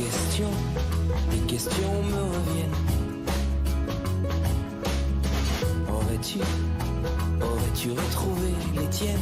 les questions me reviennent. Aurais-tu retrouvé les tiennes?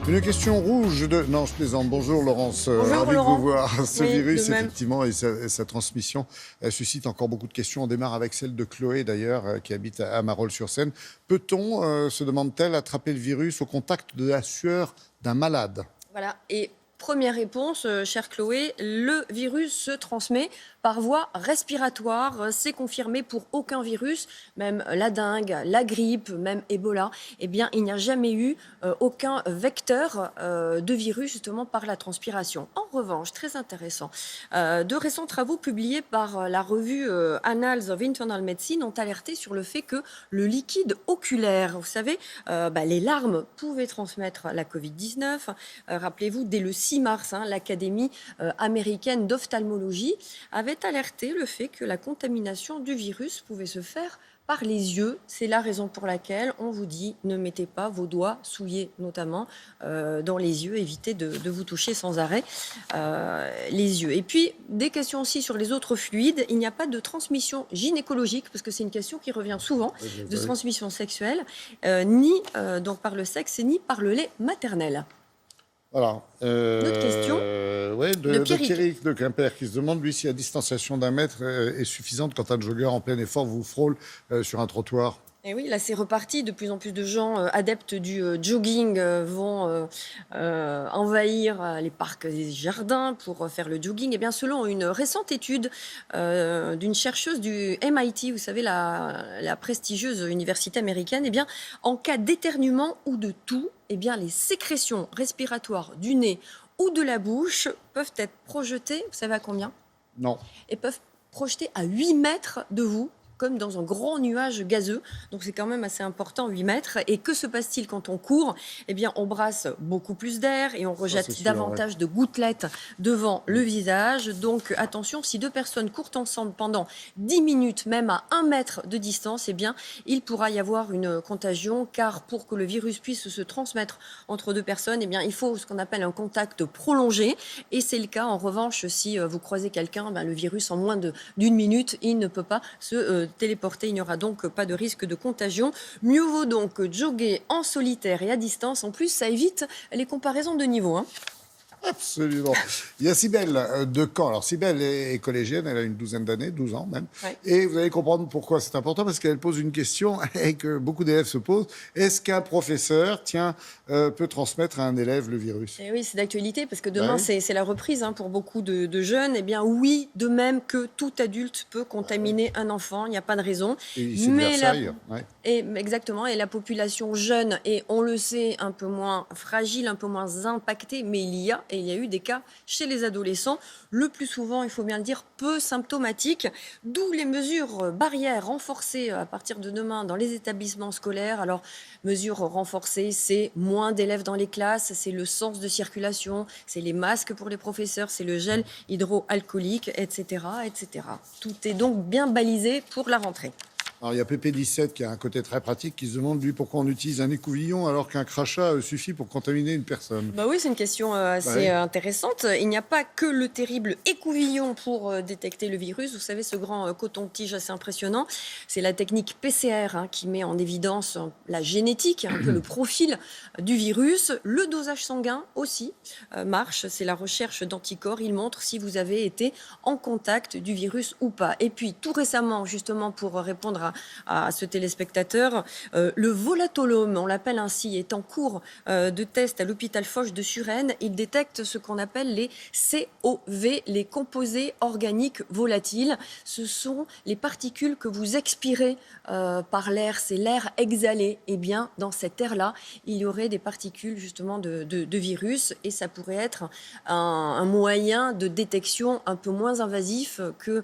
Une question rouge de... Non, je plaisante. Bonjour Laurence. Bonjour Ravi Laurent. de vous voir. Ce virus, de même. effectivement, et sa transmission suscite encore beaucoup de questions. On démarre avec celle de Chloé, d'ailleurs, qui habite à Marolles-sur-Seine. Peut-on, se demande-t-elle, attraper le virus au contact de la sueur d'un malade? Voilà. Et première réponse, chère Chloé, le virus se transmet par voie respiratoire. C'est confirmé pour aucun virus, même la dengue, la grippe, même Ebola. Eh bien, il n'y a jamais eu aucun vecteur de virus, justement, par la transpiration. En revanche, très intéressant, de récents travaux publiés par la revue Annals of Internal Medicine ont alerté sur le fait que le liquide oculaire, vous savez, les larmes pouvaient transmettre la Covid-19. Rappelez-vous, dès le 6 mars, l'Académie américaine d'ophtalmologie avait alerté le fait que la contamination du virus pouvait se faire par les yeux. C'est la raison pour laquelle on vous dit ne mettez pas vos doigts souillés notamment dans les yeux, évitez de vous toucher sans arrêt les yeux. Et puis des questions aussi sur les autres fluides. Il n'y a pas de transmission gynécologique parce que c'est une question qui revient souvent, de transmission sexuelle, ni donc par le sexe ni par le lait maternel. Voilà. Autre question de Pierrick de Quimper qui se demande, lui, si la distanciation d'1 mètre est suffisante quand un jogger en plein effort vous frôle sur un trottoir. Et oui, là c'est reparti. De plus en plus de gens adeptes du jogging vont envahir les parcs et les jardins pour faire le jogging. Et bien, selon une récente étude d'une chercheuse du MIT, vous savez, la prestigieuse université américaine, eh bien, en cas d'éternuement ou de toux, eh bien, les sécrétions respiratoires du nez ou de la bouche peuvent être projetées, vous savez à combien? Non. Et peuvent projeter à 8 mètres de vous, comme dans un grand nuage gazeux. Donc c'est quand même assez important, 8 mètres. Et que se passe-t-il quand on court? Eh bien, on brasse beaucoup plus d'air et on rejette davantage de gouttelettes devant le visage. Donc attention, si 2 personnes courent ensemble pendant 10 minutes, même à 1 mètre de distance, eh bien, il pourra y avoir une contagion. Car pour que le virus puisse se transmettre entre 2 personnes, eh bien, il faut ce qu'on appelle un contact prolongé. Et c'est le cas, en revanche, si vous croisez quelqu'un, le virus, en moins d'une minute, il ne peut pas se téléporter. Il n'y aura donc pas de risque de contagion. Mieux vaut donc jogger en solitaire et à distance. En plus, ça évite les comparaisons de niveau. Absolument. Il y a Cybèle de Caen. Alors, Cybèle est collégienne, elle a une douzaine d'années, 12 ans même. Ouais. Et vous allez comprendre pourquoi c'est important, parce qu'elle pose une question et que beaucoup d'élèves se posent. Est-ce qu'un professeur, peut transmettre à un élève le virus? Et oui, c'est d'actualité, parce que demain, c'est la reprise pour beaucoup de jeunes. Eh bien, oui, de même que tout adulte peut contaminer un enfant, il n'y a pas de raison. Et c'est de Versailles. Exactement. Et la population jeune est, on le sait, un peu moins fragile, un peu moins impactée, mais il y a eu des cas chez les adolescents, le plus souvent, il faut bien le dire, peu symptomatiques, d'où les mesures barrières renforcées à partir de demain dans les établissements scolaires. Alors, mesures renforcées, c'est moins d'élèves dans les classes, c'est le sens de circulation, c'est les masques pour les professeurs, c'est le gel hydroalcoolique, etc., etc. Tout est donc bien balisé pour la rentrée. Alors, il y a PP17 qui a un côté très pratique, qui se demande, lui, pourquoi on utilise un écouvillon alors qu'un crachat suffit pour contaminer une personne. Oui, c'est une question assez intéressante. Il n'y a pas que le terrible écouvillon pour détecter le virus. Vous savez, ce grand coton-tige assez impressionnant, c'est la technique PCR qui met en évidence la génétique, un peu le profil du virus. Le dosage sanguin aussi marche. C'est la recherche d'anticorps. Il montre si vous avez été en contact du virus ou pas. Et puis, tout récemment, justement, pour répondre à ce téléspectateur, le volatolome, on l'appelle ainsi, est en cours de test à l'hôpital Foch de Suresnes. Il détecte ce qu'on appelle les COV, les composés organiques volatiles. Ce sont les particules que vous expirez par l'air, c'est l'air exhalé. Eh bien, dans cet air-là, il y aurait des particules justement de virus et ça pourrait être un moyen de détection un peu moins invasif que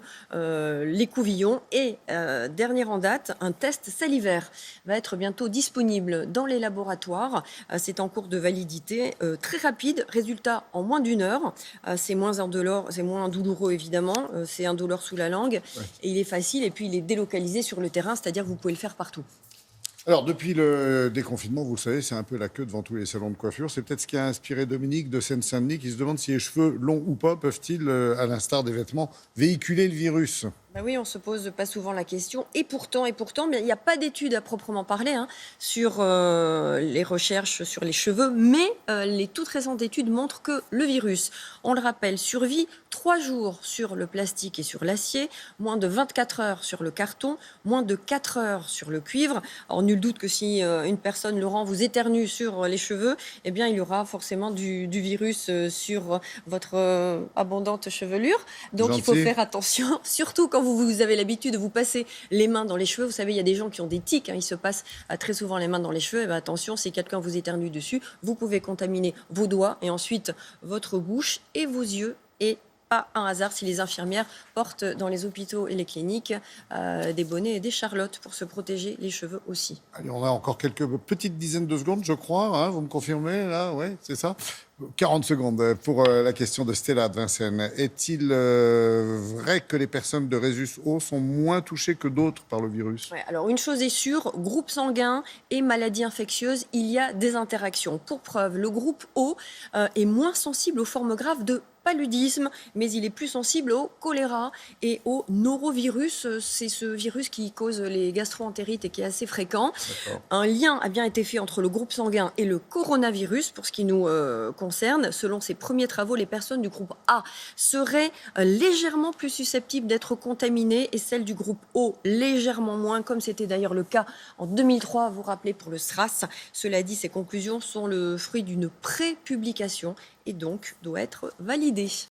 l'écouvillon. Et dernier en date, un test salivaire va être bientôt disponible dans les laboratoires. C'est en cours de validité, très rapide, résultat en moins d'1 heure. C'est moins indolore, c'est moins douloureux évidemment, c'est indolore sous la langue et il est facile et puis il est délocalisé sur le terrain, c'est-à-dire que vous pouvez le faire partout. Alors, depuis le déconfinement, vous le savez, c'est un peu la queue devant tous les salons de coiffure. C'est peut-être ce qui a inspiré Dominique de Seine-Saint-Denis qui se demande si les cheveux longs ou pas peuvent-ils, à l'instar des vêtements, véhiculer le virus. Bah oui, on se pose pas souvent la question. Et pourtant, mais il n'y a pas d'études à proprement parler sur les recherches sur les cheveux, mais les toutes récentes études montrent que le virus, on le rappelle, survit 3 jours sur le plastique et sur l'acier, moins de 24 heures sur le carton, moins de 4 heures sur le cuivre. Alors, nul doute que si une personne, Laurent, vous éternue sur les cheveux, eh bien, il y aura forcément du virus sur votre abondante chevelure. Donc, il faut faire attention, surtout quand vous avez l'habitude de vous passer les mains dans les cheveux. Vous savez, il y a des gens qui ont des tics, ils se passent très souvent les mains dans les cheveux. Et bien, attention, si quelqu'un vous éternue dessus, vous pouvez contaminer vos doigts et ensuite votre bouche et vos yeux. Et pas un hasard si les infirmières portent dans les hôpitaux et les cliniques des bonnets et des charlottes pour se protéger les cheveux aussi. Allez, on a encore quelques petites dizaines de secondes, je crois. Vous me confirmez, là? Oui, c'est ça. 40 secondes pour la question de Stella de Vincennes. Est-il vrai que les personnes de Rhésus O sont moins touchées que d'autres par le virus? Ouais, alors une chose est sûre, groupe sanguin et maladie infectieuse, il y a des interactions. Pour preuve, le groupe O est moins sensible aux formes graves de paludisme, mais il est plus sensible au choléra et au norovirus. C'est ce virus qui cause les gastro-entérites et qui est assez fréquent. Un lien a bien été fait entre le groupe sanguin et le coronavirus pour ce qui nous concerne. Selon ces premiers travaux, les personnes du groupe A seraient légèrement plus susceptibles d'être contaminées et celles du groupe O légèrement moins, comme c'était d'ailleurs le cas en 2003, vous vous rappelez, pour le SRAS. Cela dit, ces conclusions sont le fruit d'une pré-publication et donc doit être validée.